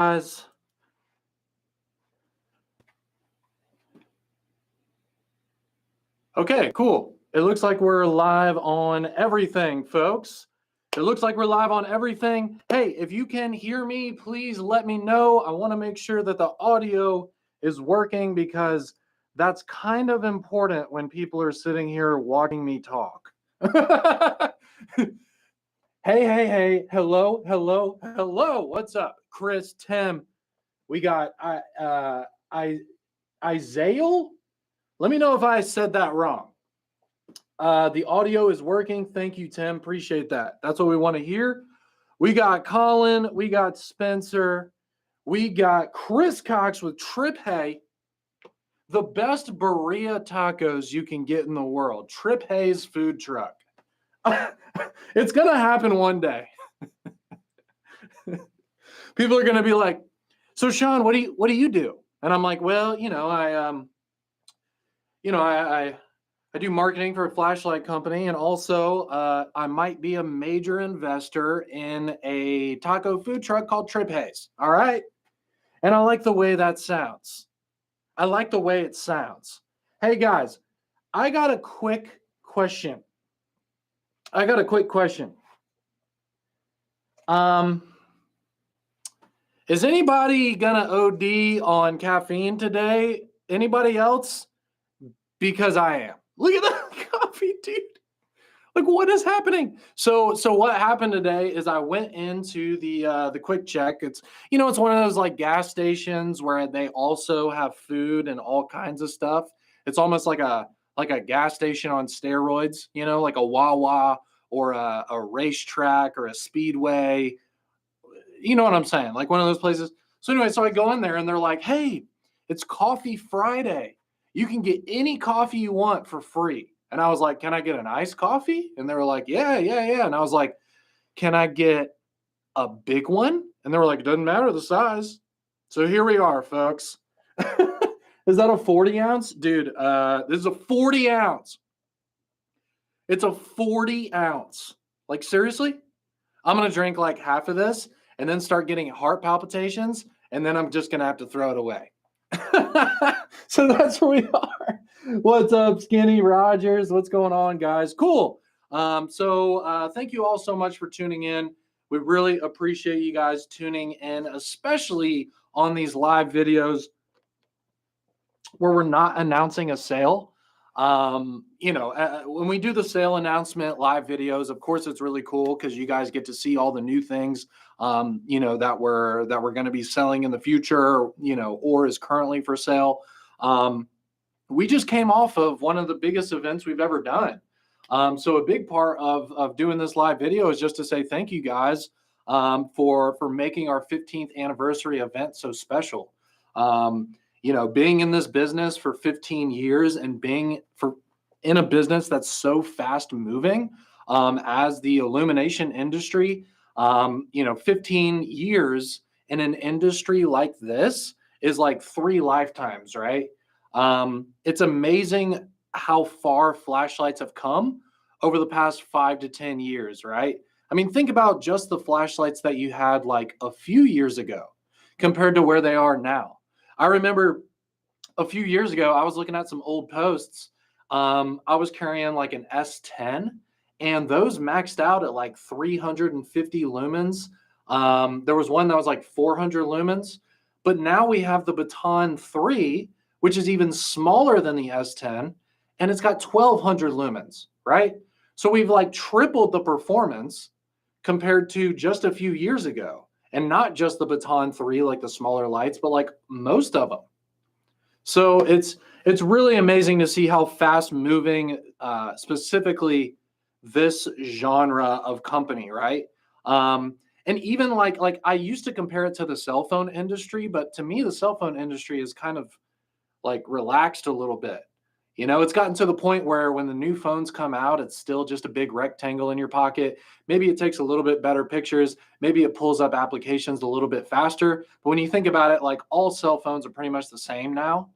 Guys. Okay, cool. It looks like we're live on everything, folks. It looks like we're live on everything. Hey, if you can hear me, please let me know. I want to make sure that the audio is working because that's kind of important when people are sitting here watching me talk. Hey. Hello. What's up? Chris, Tim. We got Isaiah. Let me know if I said that wrong. The audio is working. Thank you, Tim. Appreciate that. That's what we want to hear. We got Colin. We got Spencer. We got Chris Cox with Trip Hay. The best birria tacos you can get in the world. Trip Hay's food truck. It's going to happen one day. People are going to be like, so Sean, what do you do? And I'm like, well, I do marketing for a flashlight company, and also I might be a major investor in a taco food truck called Trip Hay's. All right. And I like the way that sounds. I like the way it sounds. Hey guys, I got a quick question. Is anybody gonna OD on caffeine today? Anybody else? Because I am. Look at that coffee, dude. Like, what is happening? So what happened today is I went into the Quick Check. It's it's one of those like gas stations where they also have food and all kinds of stuff. It's almost like a gas station on steroids, like a Wawa or a racetrack or a speedway. You know what I'm saying? Like one of those places. So anyway, so I go in there and they're like, hey, it's Coffee Friday. You can get any coffee you want for free. And I was like, can I get an iced coffee? And they were like, yeah. And I was like, can I get a big one? And they were like, it doesn't matter the size. So here we are, folks. Is that a 40 ounce? Dude, this is a 40 ounce. It's a 40 ounce. Like, seriously? I'm going to drink like half of this and then start getting heart palpitations. And then I'm just going to have to throw it away. So that's where we are. What's up, Skinny Rogers? What's going on, guys? Cool. So thank you all so much for tuning in. We really appreciate you guys tuning in, especially on these live videos where we're not announcing a sale. When we do the sale announcement live videos, of course, it's really cool because you guys get to see all the new things, that we're going to be selling in the future, or is currently for sale. We just came off of one of the biggest events we've ever done. So a big part of doing this live video is just to say thank you guys for making our 15th anniversary event so special. Being in this business for 15 years and being in a business that's so fast moving as the illumination industry, 15 years in an industry like this is like 3 lifetimes, right? It's amazing how far flashlights have come over the past 5 to 10 years, right? I mean, think about just the flashlights that you had like a few years ago compared to where they are now. I remember a few years ago, I was looking at some old posts. I was carrying like an S10, and those maxed out at like 350 lumens. There was one that was like 400 lumens, but now we have the Baton 3, which is even smaller than the S10, and it's got 1200 lumens, right? So we've like tripled the performance compared to just a few years ago, and not just the Baton 3, like the smaller lights, but like most of them. So it's really amazing to see how fast moving, specifically this genre of company, right? And even like I used to compare it to the cell phone industry, but to me, the cell phone industry is kind of like relaxed a little bit. It's gotten to the point where when the new phones come out, it's still just a big rectangle in your pocket. Maybe it takes a little bit better pictures. Maybe it pulls up applications a little bit faster. But when you think about it, like all cell phones are pretty much the same now.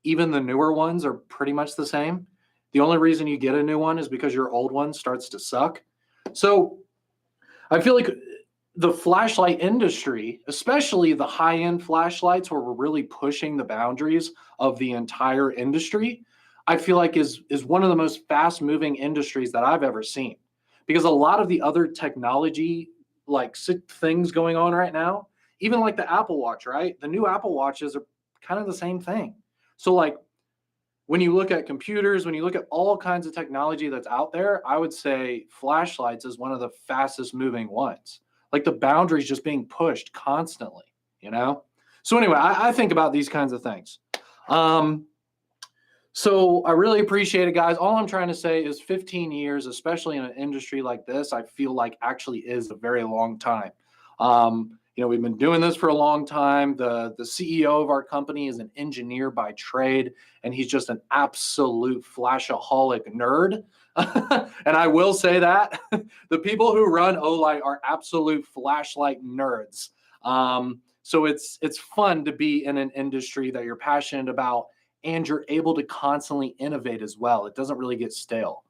Even the newer ones are pretty much the same. The only reason you get a new one is because your old one starts to suck. So I feel like the flashlight industry, especially the high-end flashlights where we're really pushing the boundaries of the entire industry, I feel like is one of the most fast-moving industries that I've ever seen. Because a lot of the other technology like things going on right now, even like the Apple Watch, right? The new Apple Watches are kind of the same thing. So like when you look at computers, when you look at all kinds of technology that's out there, I would say flashlights is one of the fastest moving ones. Like the boundaries just being pushed constantly, you know? So anyway, I think about these kinds of things. So I really appreciate it, guys. All I'm trying to say is 15 years, especially in an industry like this, I feel like actually is a very long time. We've been doing this for a long time. The CEO of our company is an engineer by trade, and he's just an absolute flashaholic nerd. And I will say that the people who run Olight are absolute flashlight nerds. So it's fun to be in an industry that you're passionate about and you're able to constantly innovate as well. It doesn't really get stale,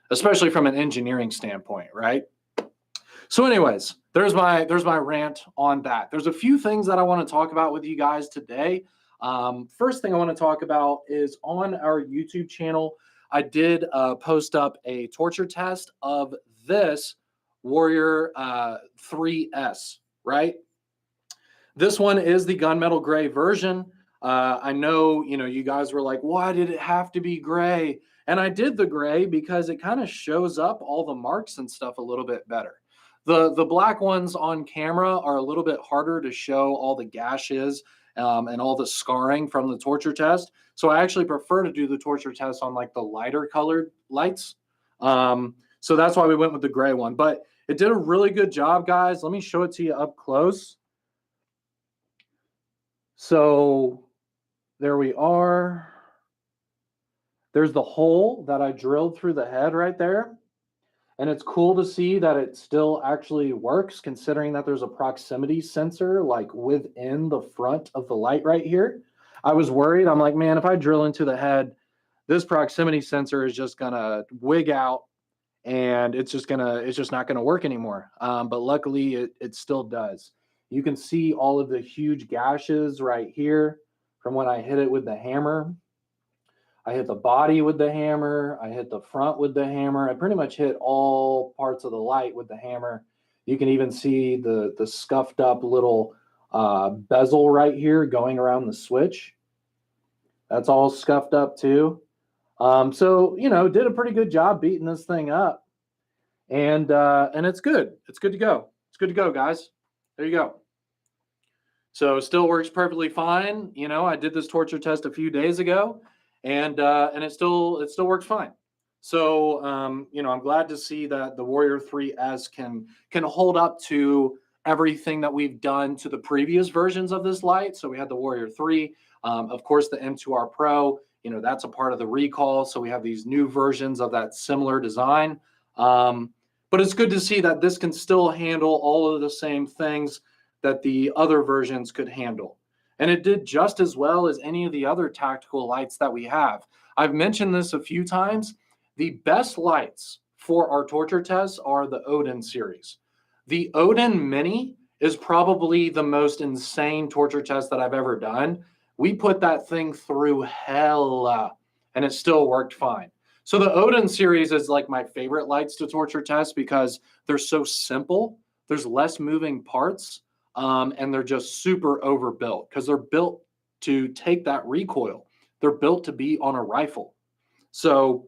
especially from an engineering standpoint, right? So anyways, there's my rant on that. There's a few things that I want to talk about with you guys today. First thing I want to talk about is on our YouTube channel, I did post up a torture test of this Warrior 3S, right? This one is the gunmetal gray version. I know, you guys were like, why did it have to be gray? And I did the gray because it kind of shows up all the marks and stuff a little bit better. The black ones on camera are a little bit harder to show all the gashes and all the scarring from the torture test. So I actually prefer to do the torture test on like the lighter colored lights. So that's why we went with the gray one. But it did a really good job, guys. Let me show it to you up close. So there we are. There's the hole that I drilled through the head right there. And it's cool to see that it still actually works, considering that there's a proximity sensor like within the front of the light right here. I was worried. I'm like, man, if I drill into the head, this proximity sensor is just gonna wig out and it's just not gonna work anymore. But luckily it still does. You can see all of the huge gashes right here from when I hit it with the hammer. I hit the body with the hammer. I hit the front with the hammer. I pretty much hit all parts of the light with the hammer. You can even see the scuffed up little bezel right here going around the switch. That's all scuffed up too. So, did a pretty good job beating this thing up. And it's good. It's good to go. It's good to go, guys. There you go. So it still works perfectly fine. I did this torture test a few days ago. And it still works fine. So I'm glad to see that the Warrior 3S can hold up to everything that we've done to the previous versions of this light. So we had the Warrior 3, of course the M2R Pro. That's a part of the recall. So we have these new versions of that similar design. But it's good to see that this can still handle all of the same things that the other versions could handle. And it did just as well as any of the other tactical lights that we have. I've mentioned this a few times. The best lights for our torture tests are the Odin series. The Odin Mini is probably the most insane torture test that I've ever done. We put that thing through hell and it still worked fine. So the Odin series is like my favorite lights to torture test because they're so simple. There's less moving parts. And they're just super overbuilt because they're built to take that recoil. They're built to be on a rifle. So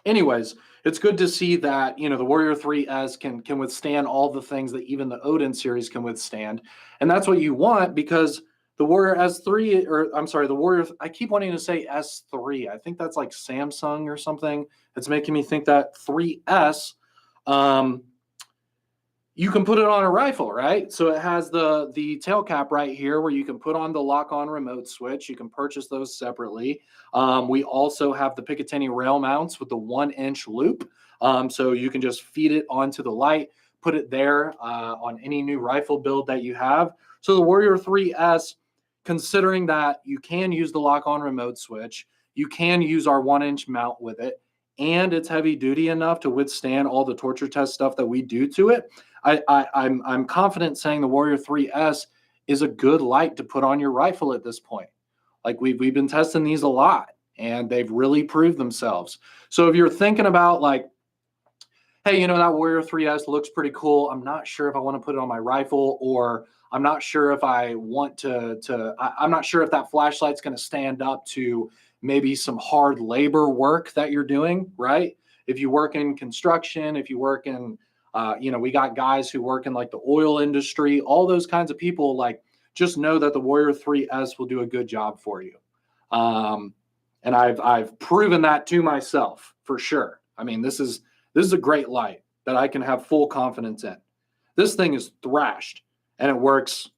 anyways, it's good to see that, the Warrior 3S can withstand all the things that even the Odin series can withstand. And that's what you want because the Warrior S3, or I'm sorry, the Warrior, I keep wanting to say S3. I think that's like Samsung or something. It's making me think that 3S, you can put it on a rifle, right? So it has the tail cap right here where you can put on the lock-on remote switch. You can purchase those separately. We also have the Picatinny rail mounts with the 1-inch loop. So you can just feed it onto the light, put it there on any new rifle build that you have. So the Warrior 3S, considering that you can use the lock-on remote switch, you can use our 1-inch mount with it, and it's heavy duty enough to withstand all the torture test stuff that we do to it, I'm confident saying the Warrior 3S is a good light to put on your rifle at this point. Like we've been testing these a lot, and they've really proved themselves. So if you're thinking about like, hey, that Warrior 3S looks pretty cool. I'm not sure if I want to put it on my rifle, or I'm not sure if I want I'm not sure if that flashlight's going to stand up to maybe some hard labor work that you're doing, right? If you work in construction, if you work in, we got guys who work in like the oil industry, all those kinds of people, like just know that the Warrior 3S will do a good job for you. And I've proven that to myself for sure. I mean, this is a great light that I can have full confidence in. This thing is thrashed, and it works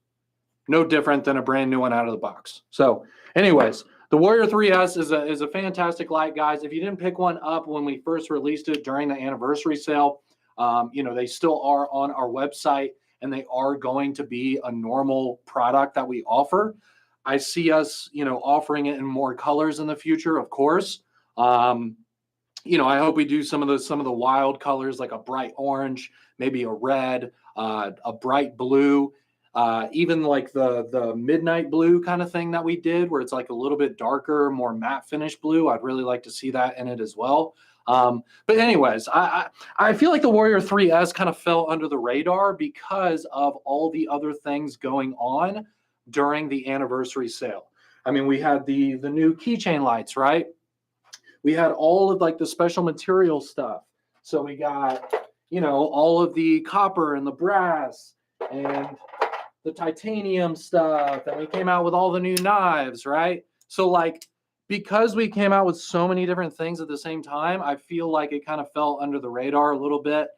no different than a brand new one out of the box. So anyways, the Warrior 3S is a fantastic light, guys. If you didn't pick one up when we first released it during the anniversary sale, they still are on our website, and they are going to be a normal product that we offer. I see us, offering it in more colors in the future, of course. I hope we do some of the wild colors, like a bright orange, maybe a red, a bright blue, even like the midnight blue kind of thing that we did, where it's like a little bit darker, more matte finish blue. I'd really like to see that in it as well. But anyways, I feel like the Warrior 3S kind of fell under the radar because of all the other things going on during the anniversary sale. I mean, we had the new keychain lights, right? We had all of like the special material stuff. So we got, all of the copper and the brass and the titanium stuff. And we came out with all the new knives, right? So like, because we came out with so many different things at the same time, I feel like it kind of fell under the radar a little bit,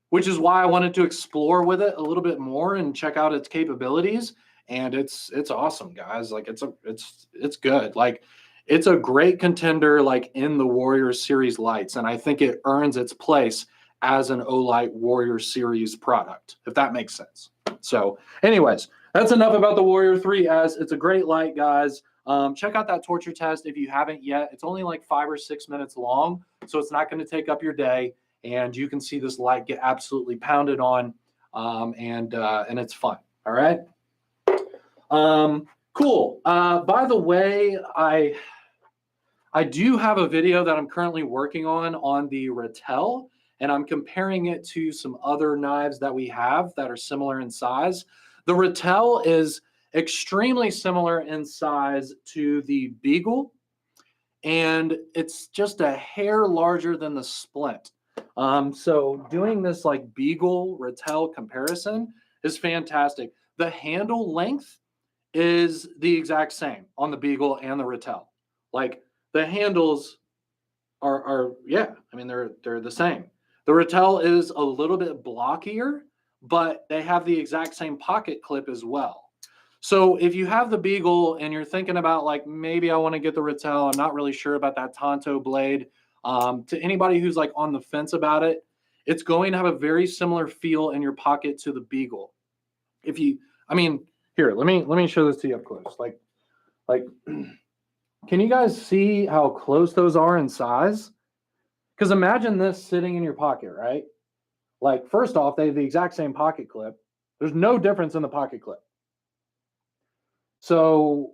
which is why I wanted to explore with it a little bit more and check out its capabilities. And it's awesome, guys. Like it's good. Like, it's a great contender, like in the Warrior Series lights, and I think it earns its place as an Olight Warrior Series product, if that makes sense. So anyways, that's enough about the Warrior 3S. It's a great light, guys. Check out that torture test if you haven't yet. It's only like 5 or 6 minutes long, so it's not going to take up your day, and you can see this light get absolutely pounded on, and it's fun. All right. Cool. By the way, I do have a video that I'm currently working on the Ratel, and I'm comparing it to some other knives that we have that are similar in size. The Ratel is extremely similar in size to the Beagle, and it's just a hair larger than the Splint. So doing this like Beagle Ratel comparison is fantastic. The handle length is the exact same on the Beagle and the Ratel. Like, the handles are yeah, I mean, they're the same. The Ratel is a little bit blockier, but they have the exact same pocket clip as well. So if you have the Beagle and you're thinking about like, maybe I want to get the Ratel, I'm not really sure about that Tonto blade. To anybody who's like on the fence about it, it's going to have a very similar feel in your pocket to the Beagle. Here, let me show this to you up close. Like can you guys see how close those are in size? Because imagine this sitting in your pocket, right? Like, first off, they have the exact same pocket clip. There's no difference in the pocket clip. So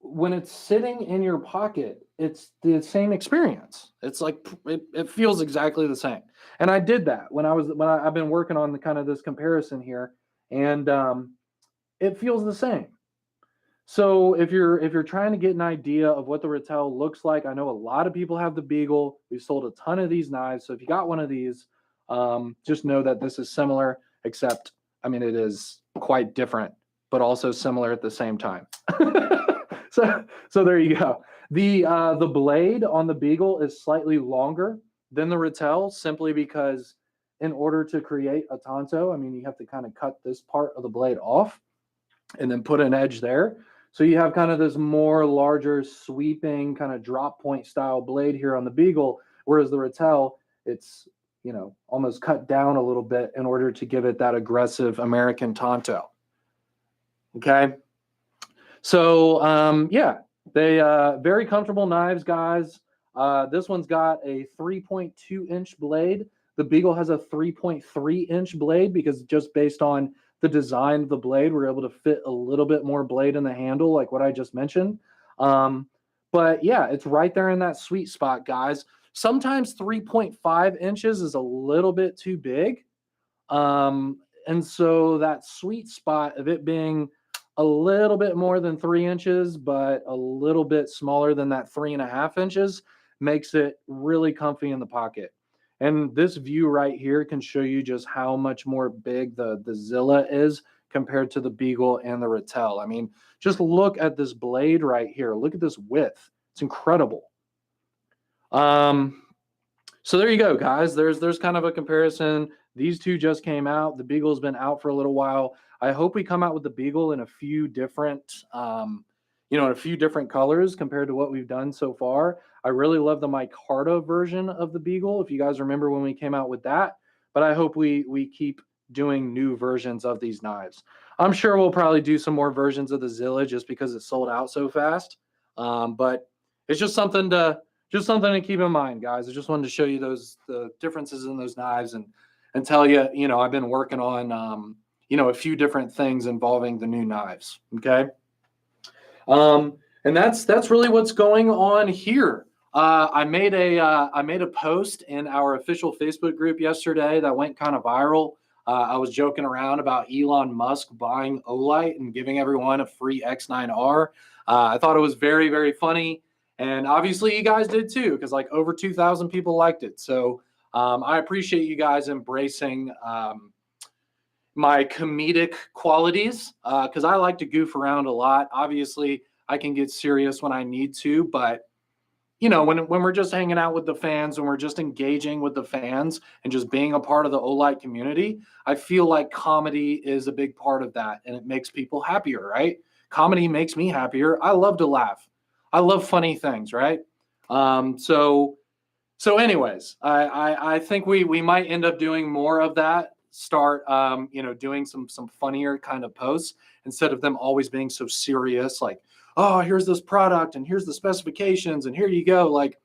when it's sitting in your pocket, it's the same experience. It's like it feels exactly the same. And I did that when I've been working on the kind of this comparison here, and it feels the same. So if you're trying to get an idea of what the Ratel looks like, I know a lot of people have the Beagle. We've sold a ton of these knives. So if you got one of these, just know that this is similar, except, I mean, it is quite different, but also similar at the same time. So there you go. The blade on the Beagle is slightly longer than the Ratel, simply because in order to create a Tonto, I mean, you have to kind of cut this part of the blade off and then put an edge there. So you have kind of this more larger sweeping kind of drop point style blade here on the Beagle, whereas the Ratel, it's, almost cut down a little bit in order to give it that aggressive American Tonto. Okay. So, yeah, they very comfortable knives, guys. This one's got a 3.2-inch blade. The Beagle has a 3.3-inch blade because just based on the design of the blade, we're able to fit a little bit more blade in the handle, like what I just mentioned. But yeah, it's right there in that sweet spot, guys. Sometimes 3.5 inches is a little bit too big. And so that sweet spot of it being a little bit more than 3 inches, but a little bit smaller than that 3.5 inches makes it really comfy in the pocket. And this view right here can show you just how much more big the Zilla is compared to the Beagle and the Rattel. I mean, just look at this blade right here. Look at this width. It's incredible. So there you go, guys. There's kind of a comparison. These two just came out. The Beagle's been out for a little while. I hope we come out with the Beagle in a few different, in a few different colors compared to what we've done so far. I really love the micarta version of the Beagle, if you guys remember when we came out with that. But I hope we keep doing new versions of these knives. I'm sure we'll probably do some more versions of the Zilla just because it sold out so fast. But it's just something to keep in mind, guys. I just wanted to show you the differences in those knives and tell you, I've been working on a few different things involving the new knives. Okay. And that's really what's going on here. I made a post in our official Facebook group yesterday that went kind of viral. I was joking around about Elon Musk buying Olight and giving everyone a free X9R. I thought it was very, very funny. And obviously you guys did too, because like over 2,000 people liked it. So I appreciate you guys embracing my comedic qualities because I like to goof around a lot. Obviously, I can get serious when I need to, but when we're just hanging out with the fans, when we're just engaging with the fans and just being a part of the Olight community, I feel like comedy is a big part of that, and it makes people happier, right? Comedy makes me happier. I love to laugh. I love funny things, right? So anyways, I think we might end up doing more of that. Start doing some funnier kind of posts instead of them always being so serious, like, oh, here's this product and here's the specifications and here you go. Like,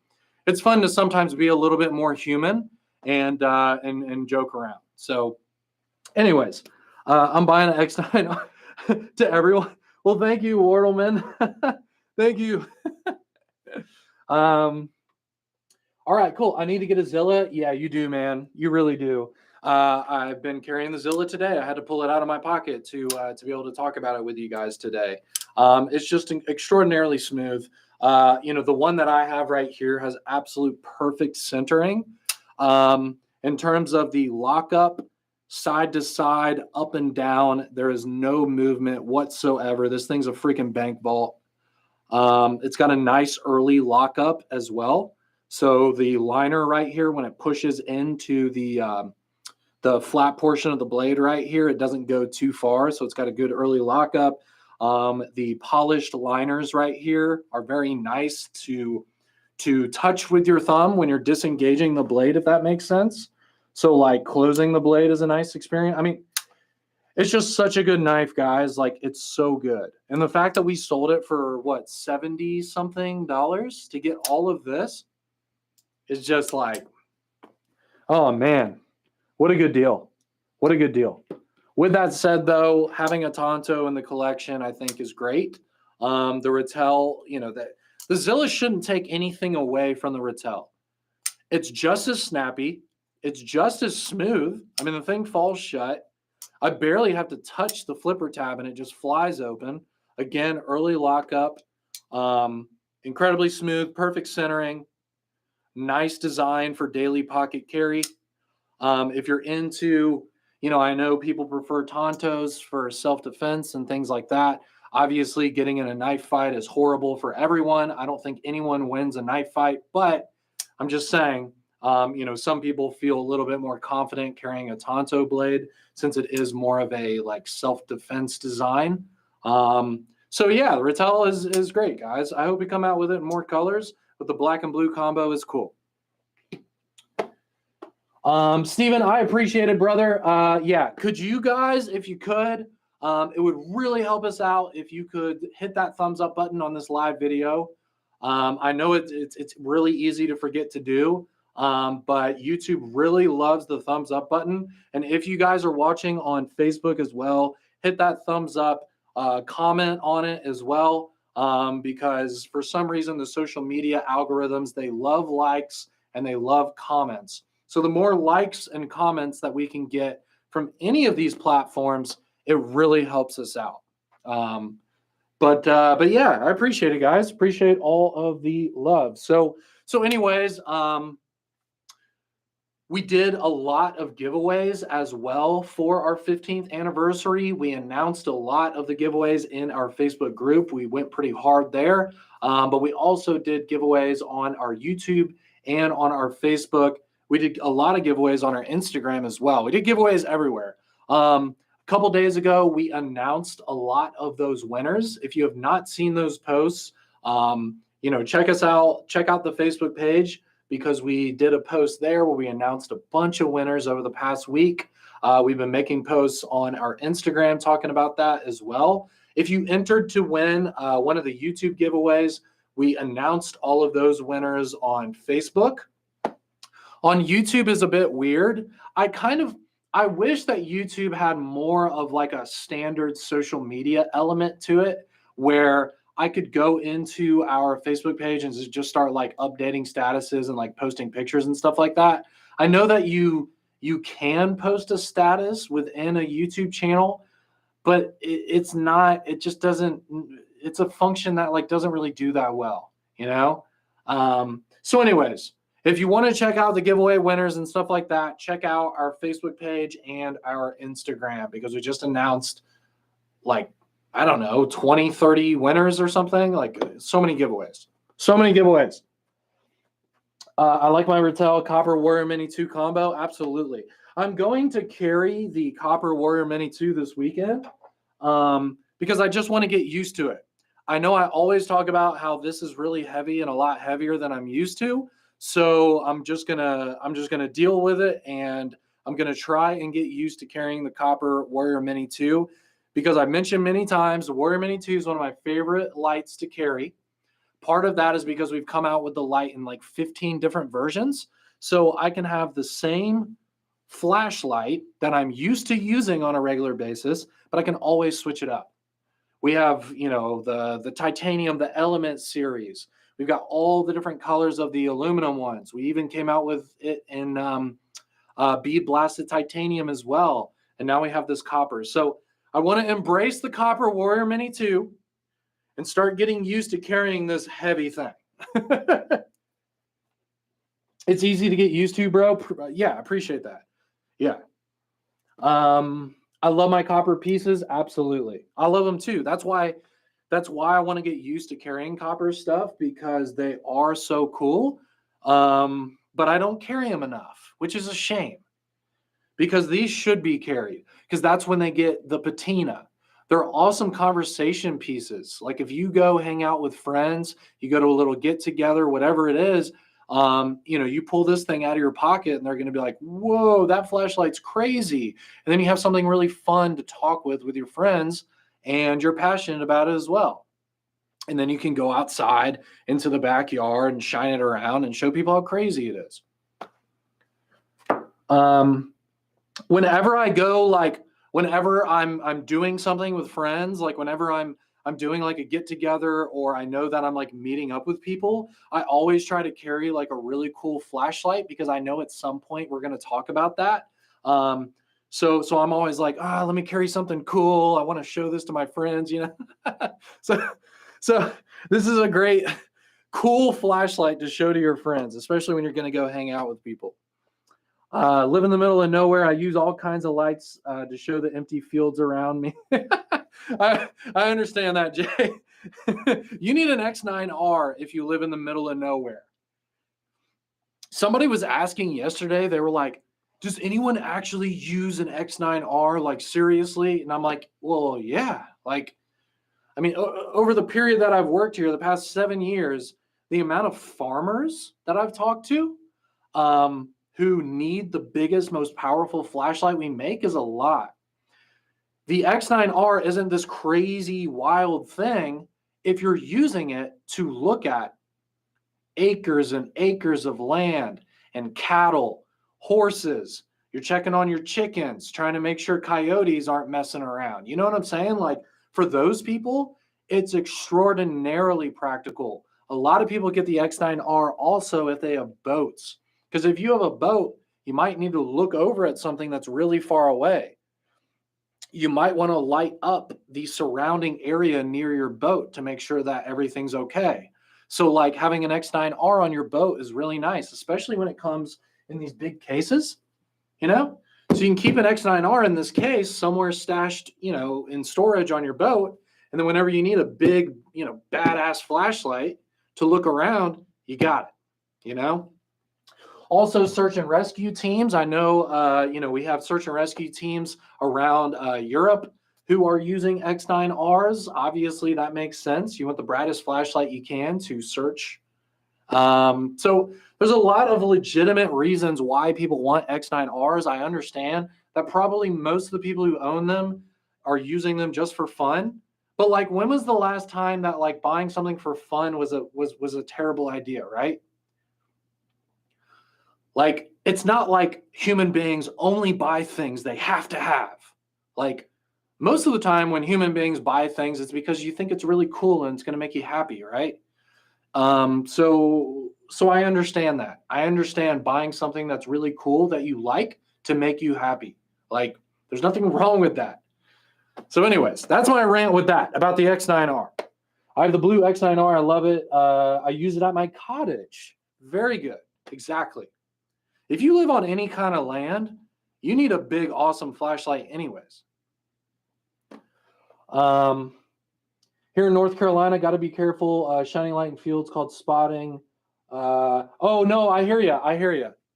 it's fun to sometimes be a little bit more human and joke around. So anyways, I'm buying an X9 to everyone. Well, thank you, Wartleman. Thank you. All right, cool. I need to get a Zilla. Yeah, you do, man. You really do. I've been carrying the Zilla today. I had to pull it out of my pocket to be able to talk about it with you guys today. It's just extraordinarily smooth. The one that I have right here has absolute perfect centering. In terms of the lockup, side to side, up and down, there is no movement whatsoever. This thing's a freaking bank vault. It's got a nice early lockup as well. So the liner right here, when it pushes into the flat portion of the blade right here, it doesn't go too far. So it's got a good early lockup. The polished liners right here are very nice to touch with your thumb when you're disengaging the blade, if that makes sense. So like closing the blade is a nice experience. I mean, it's just such a good knife, guys. Like, it's so good. And the fact that we sold it for what, $70 something to get all of this is just like, oh man, what a good deal. What a good deal. With that said, though, having a Tonto in the collection, I think, is great. The Rattel, the Zilla shouldn't take anything away from the Rattel. It's just as snappy. It's just as smooth. I mean, the thing falls shut. I barely have to touch the flipper tab and it just flies open. Again, early lockup, incredibly smooth, perfect centering, nice design for daily pocket carry. If you're into, I know people prefer Tontos for self-defense and things like that. Obviously, getting in a knife fight is horrible for everyone. I don't think anyone wins a knife fight, but I'm just saying, some people feel a little bit more confident carrying a Tonto blade since it is more of a like self-defense design. So yeah, the Rattel is great, guys. I hope we come out with it in more colors, but the black and blue combo is cool. Steven, I appreciate it, brother. Yeah, could you guys, if you could, it would really help us out if you could hit that thumbs up button on this live video. I know it's really easy to forget to do. But YouTube really loves the thumbs up button. And if you guys are watching on Facebook as well, hit that thumbs up, comment on it as well, because for some reason the social media algorithms, they love likes and they love comments. So the more likes and comments that we can get from any of these platforms, it really helps us out. But yeah, I appreciate it, guys. Appreciate all of the love. So anyways, we did a lot of giveaways as well for our 15th anniversary. We announced a lot of the giveaways in our Facebook group. We went pretty hard there, but we also did giveaways on our YouTube and on our Facebook. We did a lot of giveaways on our Instagram as well. We did giveaways everywhere. A couple days ago, we announced a lot of those winners. If you have not seen those posts, check us out. Check out the Facebook page, because we did a post there where we announced a bunch of winners over the past week. We've been making posts on our Instagram talking about that as well. If you entered to win one of the YouTube giveaways, we announced all of those winners on Facebook. On YouTube is a bit weird. I wish that YouTube had more of like a standard social media element to it, where I could go into our Facebook page and just start like updating statuses and like posting pictures and stuff like that. I know that you can post a status within a YouTube channel, but it's not, it just doesn't, it's a function that like doesn't really do that well, you know? So anyways, if you want to check out the giveaway winners and stuff like that, check out our Facebook page and our Instagram, because we just announced like, I don't know, 20, 30 winners or something. Like so many giveaways. I like my Rattel Copper Warrior Mini 2 combo. Absolutely. I'm going to carry the Copper Warrior Mini 2 this weekend because I just want to get used to it. I know I always talk about how this is really heavy and a lot heavier than I'm used to. So I'm just gonna deal with it, and I'm gonna try and get used to carrying the Copper Warrior Mini 2. Because I've mentioned many times, the Warrior Mini 2 is one of my favorite lights to carry. Part of that is because we've come out with the light in like 15 different versions. So I can have the same flashlight that I'm used to using on a regular basis, but I can always switch it up. We have, the titanium, the Element series. We've got all the different colors of the aluminum ones. We even came out with it in bead blasted titanium as well. And now we have this copper. So I want to embrace the Copper Warrior Mini 2 and start getting used to carrying this heavy thing. It's easy to get used to, bro. Yeah, I appreciate that. Yeah. I love my copper pieces. Absolutely. I love them too. That's why I want to get used to carrying copper stuff, because they are so cool. But I don't carry them enough, which is a shame, because these should be carried, because that's when they get the patina. They're awesome conversation pieces. Like if you go hang out with friends, you go to a little get together, whatever it is, you pull this thing out of your pocket and they're going to be like, whoa, that flashlight's crazy. And then you have something really fun to talk with your friends, and you're passionate about it as well. And then you can go outside into the backyard and shine it around and show people how crazy it is. Whenever I go, like whenever I'm doing something with friends, like whenever I'm doing like a get together, or I know that I'm like meeting up with people, I always try to carry like a really cool flashlight, because I know at some point we're going to talk about that. So I'm always like, let me carry something cool. I want to show this to my friends, So this is a great, cool flashlight to show to your friends, especially when you're going to go hang out with people. Live in the middle of nowhere. I use all kinds of lights to show the empty fields around me. I understand that, Jay. You need an X9R if you live in the middle of nowhere. Somebody was asking yesterday, they were like, does anyone actually use an X9R, like seriously? And I'm like, well, yeah. Like, I mean, over the period that I've worked here, the past 7 years, the amount of farmers that I've talked to who need the biggest, most powerful flashlight we make is a lot. The X9R isn't this crazy, wild thing if you're using it to look at acres and acres of land and cattle, horses. You're checking on your chickens, trying to make sure coyotes aren't messing around. You know what I'm saying? Like for those people, it's extraordinarily practical. A lot of people get the X9R also if they have boats. Because if you have a boat, you might need to look over at something that's really far away. You might want to light up the surrounding area near your boat to make sure that everything's okay. So, like having an X9R on your boat is really nice, especially when it comes in these big cases, you know? So, you can keep an X9R in this case somewhere stashed, in storage on your boat. And then, whenever you need a big, badass flashlight to look around, you got it. Also, search and rescue teams. I know, we have search and rescue teams around Europe who are using X9Rs. Obviously, that makes sense. You want the brightest flashlight you can to search. So there's a lot of legitimate reasons why people want X9Rs. I understand that probably most of the people who own them are using them just for fun. But like, when was the last time that like buying something for fun was a terrible idea, right? Like, it's not like human beings only buy things they have to have. Like, most of the time when human beings buy things, it's because you think it's really cool and it's going to make you happy, right? So I understand that. I understand buying something that's really cool that you like to make you happy. Like, there's nothing wrong with that. So anyways, that's my rant with that about the X9R. I have the blue X9R. I love it. I use it at my cottage. Very good. Exactly. If you live on any kind of land, you need a big, awesome flashlight anyways. Here in North Carolina, got to be careful. Shining light in fields called spotting. Oh, no, I hear you.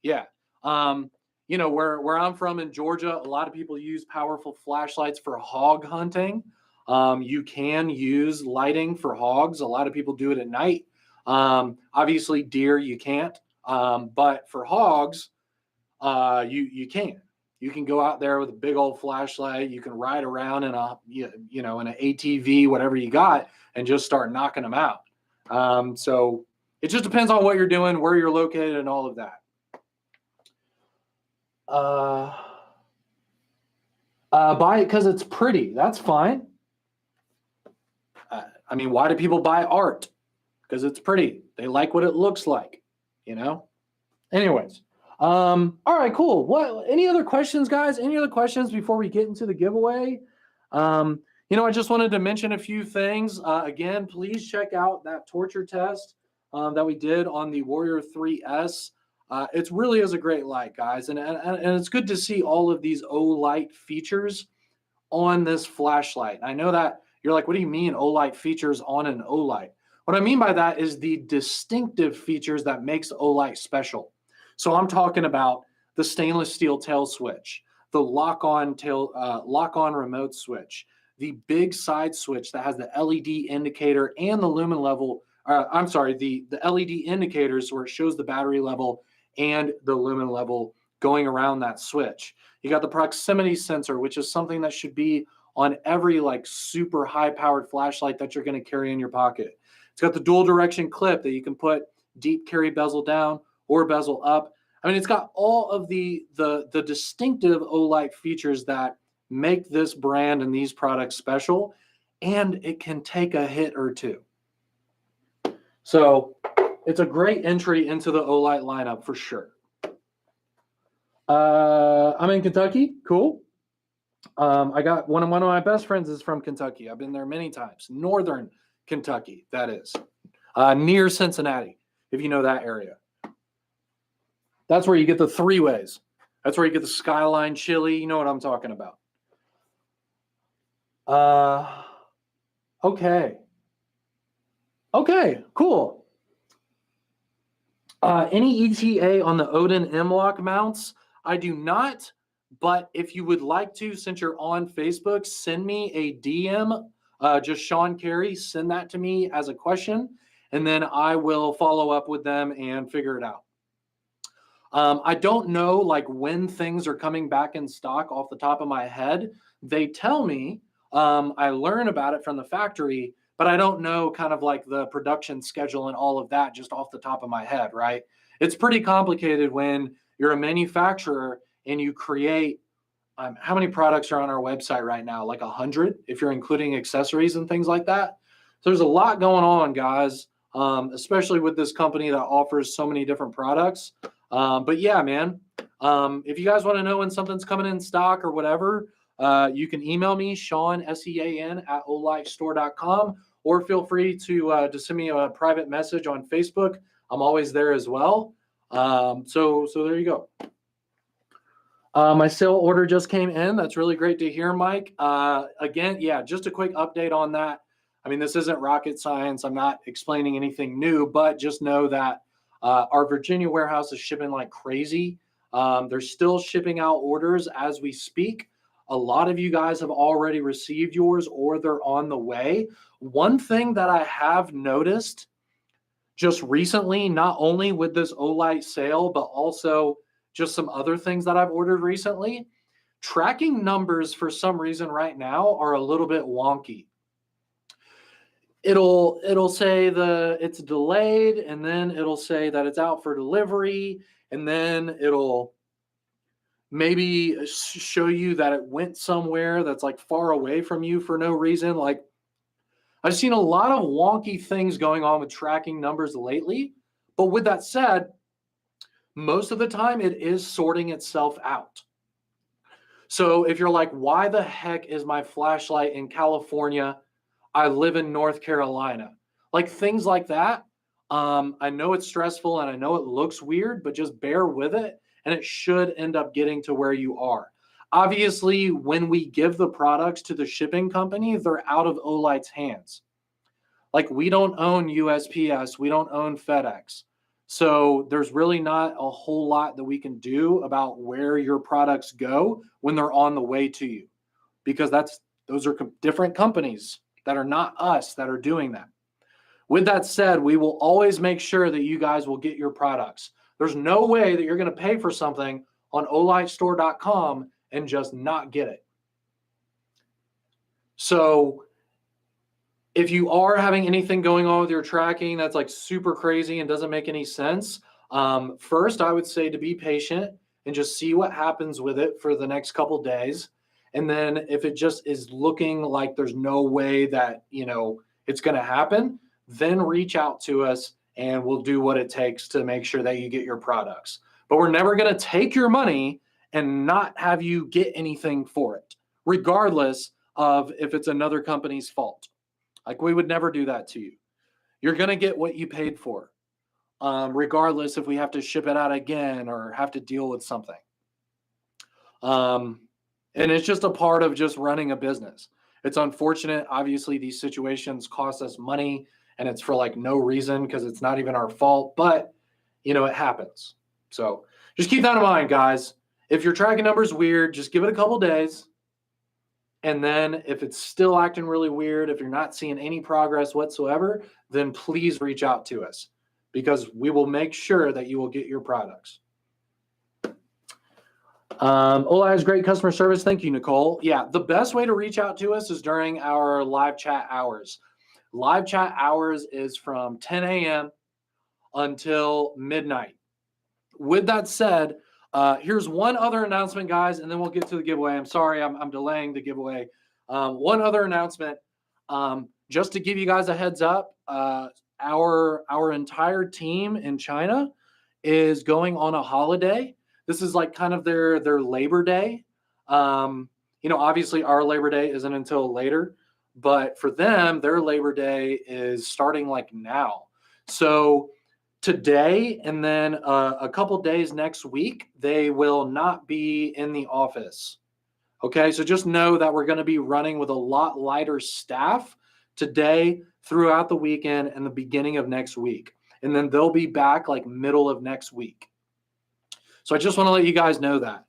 Yeah. Where I'm from in Georgia, a lot of people use powerful flashlights for hog hunting. You can use lighting for hogs. A lot of people do it at night. Obviously, deer, you can't. But for hogs, you can. You can go out there with a big old flashlight. You can ride around in in an ATV, whatever you got, and just start knocking them out. So it just depends on what you're doing, where you're located, and all of that. Buy it because it's pretty. That's fine. Why do people buy art? Because it's pretty. They like what it looks like, Anyways. All right, cool. What? Any other questions, guys? Any other questions before we get into the giveaway? I just wanted to mention a few things. Again, please check out that torture test that we did on the Warrior 3S. It really is a great light, guys, and it's good to see all of these Olight features on this flashlight. I know that you're like, what do you mean Olight features on an Olight? What I mean by that is the distinctive features that makes Olight special. So I'm talking about the stainless steel tail switch, the lock-on remote switch, the big side switch that has the LED indicator and the lumen level. The LED indicators where it shows the battery level and the lumen level going around that switch. You got the proximity sensor, which is something that should be on every like super high-powered flashlight that you're going to carry in your pocket. It's got the dual direction clip that you can put deep carry bezel down or bezel up. It's got all of the distinctive Olight features that make this brand and these products special, and it can take a hit or two. So it's a great entry into the Olight lineup for sure. I'm in Kentucky. Cool. I got one of my best friends is from Kentucky. I've been there many times. Northern Kentucky, that is. Near Cincinnati, if you know that area. That's where you get the three ways. That's where you get the Skyline chili. You know what I'm talking about. Okay, cool. Any ETA on the Odin M-Lock mounts? I do not, but if you would like to, since you're on Facebook, send me a DM, just Sean Carey, send that to me as a question, and then I will follow up with them and figure it out. I don't know like when things are coming back in stock off the top of my head. They tell me, I learn about it from the factory, but I don't know kind of like the production schedule and all of that just off the top of my head, right? It's pretty complicated when you're a manufacturer and you create, how many products are on our website right now? Like 100, if you're including accessories and things like that. So there's a lot going on, guys, especially with this company that offers so many different products. But yeah, man, if you guys want to know when something's coming in stock or whatever, you can email me, Sean, SEAN, at olightstore.com, or feel free to send me a private message on Facebook. I'm always there as well. So there you go. My sale order just came in. That's really great to hear, Mike. Again, yeah, just a quick update on that. I mean, this isn't rocket science. I'm not explaining anything new, but just know that our Virginia warehouse is shipping like crazy. They're still shipping out orders as we speak. A lot of you guys have already received yours or they're on the way. One thing that I have noticed just recently, not only with this Olight sale, but also just some other things that I've ordered recently, tracking numbers for some reason right now are a little bit wonky. It'll say it's delayed, and then it'll say that it's out for delivery, and then it'll maybe show you that it went somewhere that's like far away from you for no reason. Like, I've seen a lot of wonky things going on with tracking numbers lately. But with that said, most of the time it is sorting itself out. So if you're like, why the heck is my flashlight in California? I live in North Carolina. Like things like that. I know it's stressful and I know it looks weird, but just bear with it and it should end up getting to where you are. Obviously, when we give the products to the shipping company, they're out of Olight's hands. Like we don't own USPS, we don't own FedEx. So there's really not a whole lot that we can do about where your products go when they're on the way to you, because those are different companies that are not us that are doing that. With that said, we will always make sure that you guys will get your products. There's no way that you're going to pay for something on olightstore.com and just not get it. So if you are having anything going on with your tracking that's like super crazy and doesn't make any sense, first I would say to be patient and just see what happens with it for the next couple days. And then if it just is looking like there's no way that, it's going to happen, then reach out to us and we'll do what it takes to make sure that you get your products. But we're never going to take your money and not have you get anything for it, regardless of if it's another company's fault. Like we would never do that to you. You're going to get what you paid for, regardless if we have to ship it out again or have to deal with something. And it's just a part of just running a business. It's unfortunate. Obviously, these situations cost us money and it's for like no reason because it's not even our fault, but it happens. So just keep that in mind, guys. If your tracking number is weird, just give it a couple days. And then if it's still acting really weird, if you're not seeing any progress whatsoever, then please reach out to us because we will make sure that you will get your products. Ola has great customer service. Thank you, Nicole. Yeah, the best way to reach out to us is during our live chat hours. Live chat hours is from 10 a.m. until midnight. With that said, here's one other announcement, guys, and then we'll get to the giveaway. I'm sorry, I'm delaying the giveaway. One other announcement, just to give you guys a heads up, our entire team in China is going on a holiday. This is like kind of their Labor Day. Obviously our Labor Day isn't until later, but for them, their Labor Day is starting like now. So today and then a couple days next week, they will not be in the office. Okay, so just know that we're going to be running with a lot lighter staff today, throughout the weekend, and the beginning of next week. And then they'll be back like middle of next week. So I just want to let you guys know that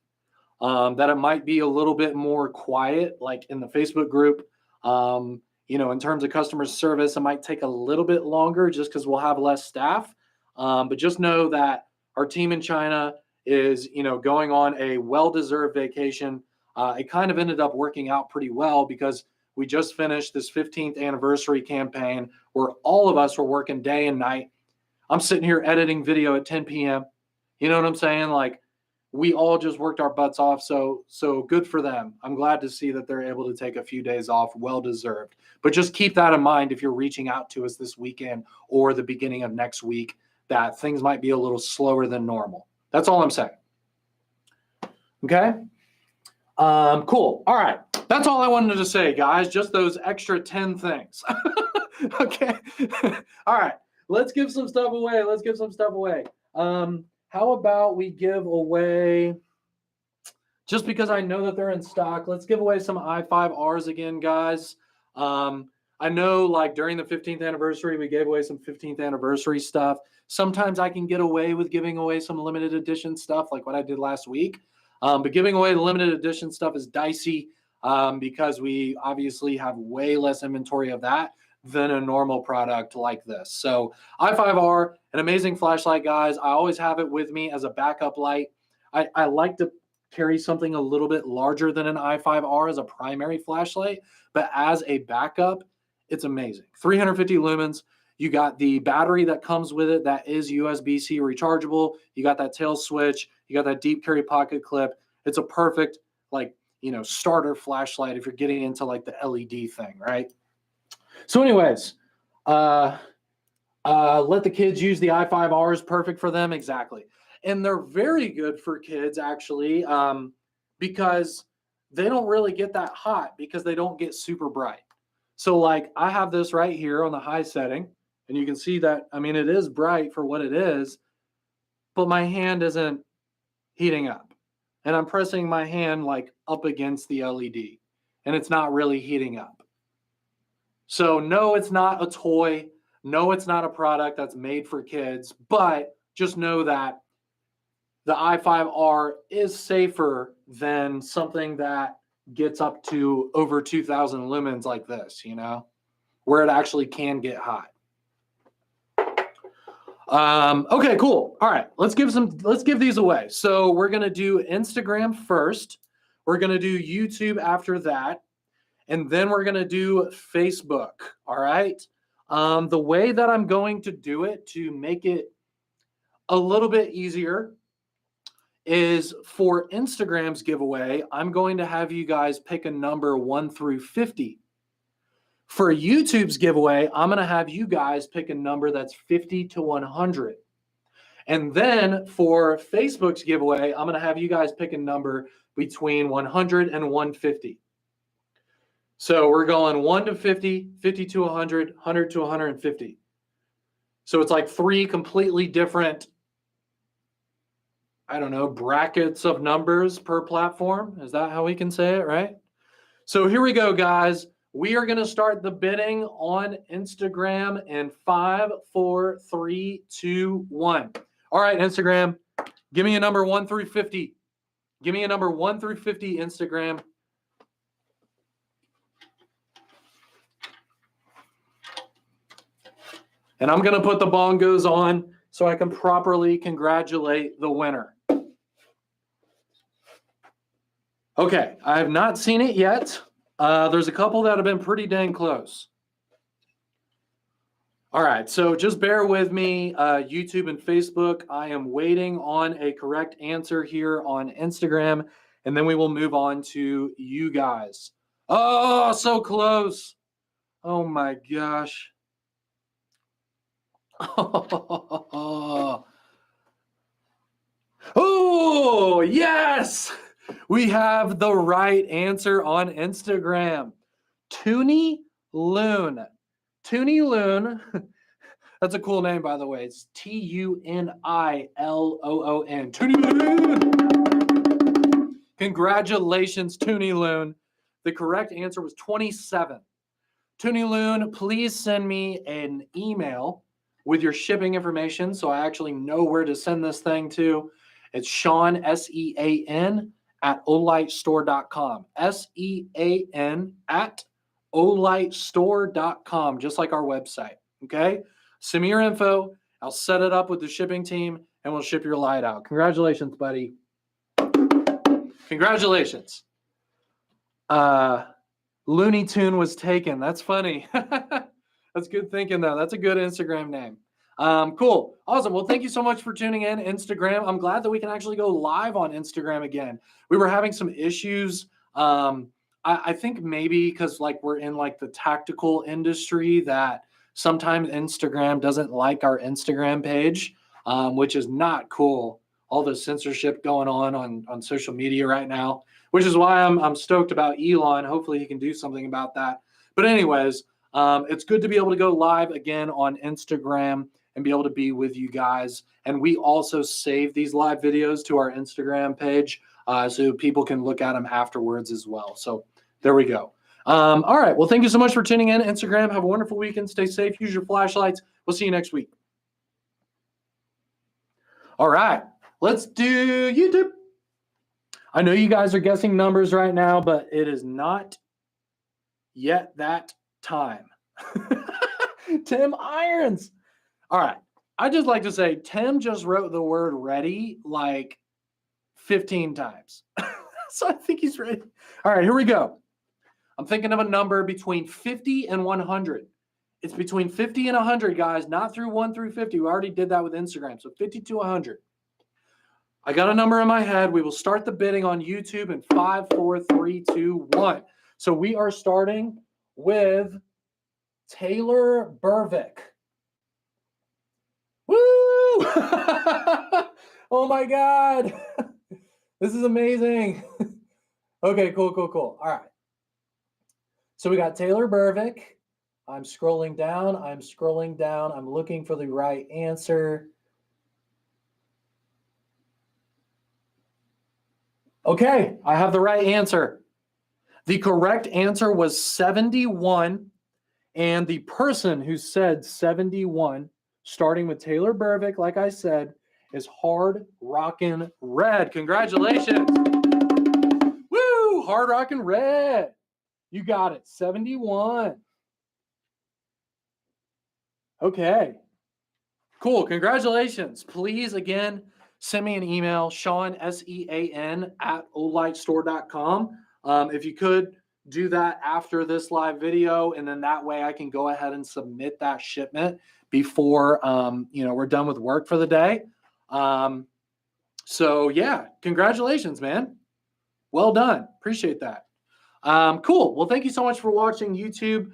it might be a little bit more quiet, like in the Facebook group. In terms of customer service, it might take a little bit longer just because we'll have less staff. But just know that our team in China is, going on a well-deserved vacation. It kind of ended up working out pretty well because we just finished this 15th anniversary campaign where all of us were working day and night. I'm sitting here editing video at 10 p.m. You know what I'm saying? Like, we all just worked our butts off. So good for them. I'm glad to see that they're able to take a few days off, well deserved. But just keep that in mind if you're reaching out to us this weekend or the beginning of next week, that things might be a little slower than normal. That's all I'm saying. Okay. Cool. All right. That's all I wanted to say, guys. Just those extra 10 things. Okay. All right. Let's give some stuff away. How about we give away, just because I know that they're in stock, let's give away some i5Rs again, guys. I know, like, during the 15th anniversary, we gave away some 15th anniversary stuff. Sometimes I can get away with giving away some limited edition stuff, like what I did last week. But giving away the limited edition stuff is dicey because we obviously have way less inventory of that than a normal product like this. So i5R, an amazing flashlight, guys. I always have it with me as a backup light. I like to carry something a little bit larger than an i5R as a primary flashlight, but as a backup, it's amazing. 350 lumens. You got the battery that comes with it that is USB-C rechargeable. You got that tail switch. You got that deep carry pocket clip. It's a perfect, like, starter flashlight if you're getting into like the LED thing, right? So anyways, let the kids use the i5Rs, perfect for them, exactly. And they're very good for kids, actually, because they don't really get that hot because they don't get super bright. So, like, I have this right here on the high setting, and you can see that, I mean, it is bright for what it is, but my hand isn't heating up. And I'm pressing my hand, like, up against the LED, and it's not really heating up. So no, it's not a toy. No, it's not a product that's made for kids, but just know that the i5R is safer than something that gets up to over 2,000 lumens like this, where it actually can get hot. Okay, cool. All right, let's give these away. So we're going to do Instagram first. We're going to do YouTube after that. And then we're going to do Facebook, all right? The way that I'm going to do it to make it a little bit easier is for Instagram's giveaway, I'm going to have you guys pick a number 1 through 50. For YouTube's giveaway, I'm going to have you guys pick a number that's 50 to 100. And then for Facebook's giveaway, I'm going to have you guys pick a number between 100 and 150. So we're going 1 to 50, 50 to 100, 100 to 150. So it's like 3 completely different, brackets of numbers per platform. Is that how we can say it, right? So here we go, guys. We are going to start the bidding on Instagram in 5, 4, 3, 2, 1. All right, Instagram, give me a number 1 through 50. Give me a number 1 through 50, Instagram. And I'm going to put the bongos on so I can properly congratulate the winner. Okay, I have not seen it yet. There's a couple that have been pretty dang close. All right, so just bear with me, YouTube and Facebook. I am waiting on a correct answer here on Instagram, and then we will move on to you guys. Oh, so close. Oh my gosh. Oh, yes! We have the right answer on Instagram. Toonie Loon. Toonie Loon. That's a cool name, by the way. It's Tuniloon. Toonie Loon. Congratulations, Toonie Loon. The correct answer was 27. Toonie Loon, please send me an email with your shipping information so I actually know where to send this thing to. It's Sean, S-E-A-N, at olightstore.com. S-E-A-N at olightstore.com, just like our website, okay? Send me your info. I'll set it up with the shipping team, and we'll ship your light out. Congratulations, buddy. Congratulations. Looney Tune was taken. That's funny. That's good thinking, though. That's a good Instagram name. Cool. Awesome. Well, thank you so much for tuning in, Instagram. I'm glad that we can actually go live on Instagram again. We were having some issues. I think maybe because like we're in like the tactical industry that sometimes Instagram doesn't like our Instagram page, which is not cool. All the censorship going on social media right now, which is why I'm stoked about Elon. Hopefully he can do something about that. But anyways, it's good to be able to go live again on Instagram and be able to be with you guys. And we also save these live videos to our Instagram page so people can look at them afterwards as well. So there we go. All right. Well, thank you so much for tuning in, Instagram. Have a wonderful weekend. Stay safe. Use your flashlights. We'll see you next week. All right. Let's do YouTube. I know you guys are guessing numbers right now, but it is not yet that time. Tim Irons. All right. I just like to say Tim just wrote the word ready like 15 times. So I think he's ready. All right, here we go. I'm thinking of a number between 50 and 100. It's between 50 and 100, guys, not through 1 through 50. We already did that with Instagram. So 50 to 100. I got a number in my head. We will start the bidding on YouTube in 5, 4, 3, 2, 1. So we are starting with Taylor Burvick. Woo! Oh my God. This is amazing. Okay, cool. All right. So we got Taylor Burvick. I'm scrolling down. I'm looking for the right answer. Okay, I have the right answer. The correct answer was 71. And the person who said 71, starting with Taylor Burvick, like I said, is Hard Rockin' Red. Congratulations. Woo! Hard Rockin' Red. You got it. 71. Okay. Cool. Congratulations. Please, again, send me an email, Sean, SEAN, @olightstore.com. If you could, do that after this live video, and then that way I can go ahead and submit that shipment before we're done with work for the day. So yeah, congratulations, man. Well done. Appreciate that. Cool. Well, thank you so much for watching YouTube.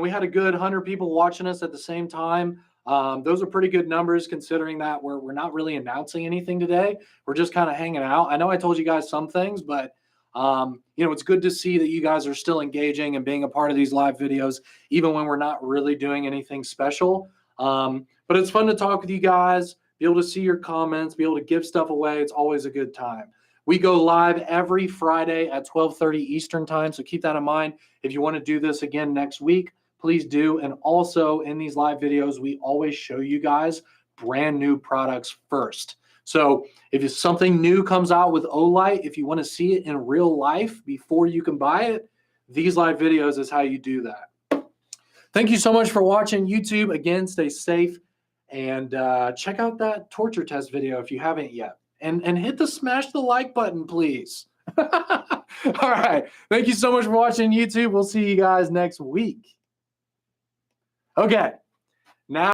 We had a good 100 people watching us at the same time. Those are pretty good numbers considering that we're not really announcing anything today. We're just kind of hanging out. I know I told you guys some things, but it's good to see that you guys are still engaging and being a part of these live videos, even when we're not really doing anything special. But it's fun to talk with you guys, be able to see your comments, be able to give stuff away. It's always a good time. We go live every Friday at 12:30 Eastern time, so keep that in mind. If you want to do this again next week, please do. And also in these live videos, we always show you guys brand new products first. So if something new comes out with Olight, if you want to see it in real life before you can buy it, these live videos is how you do that. Thank you so much for watching YouTube. Again, stay safe and check out that torture test video if you haven't yet. And hit the smash the like button, please. All right. Thank you so much for watching YouTube. We'll see you guys next week. Okay. Now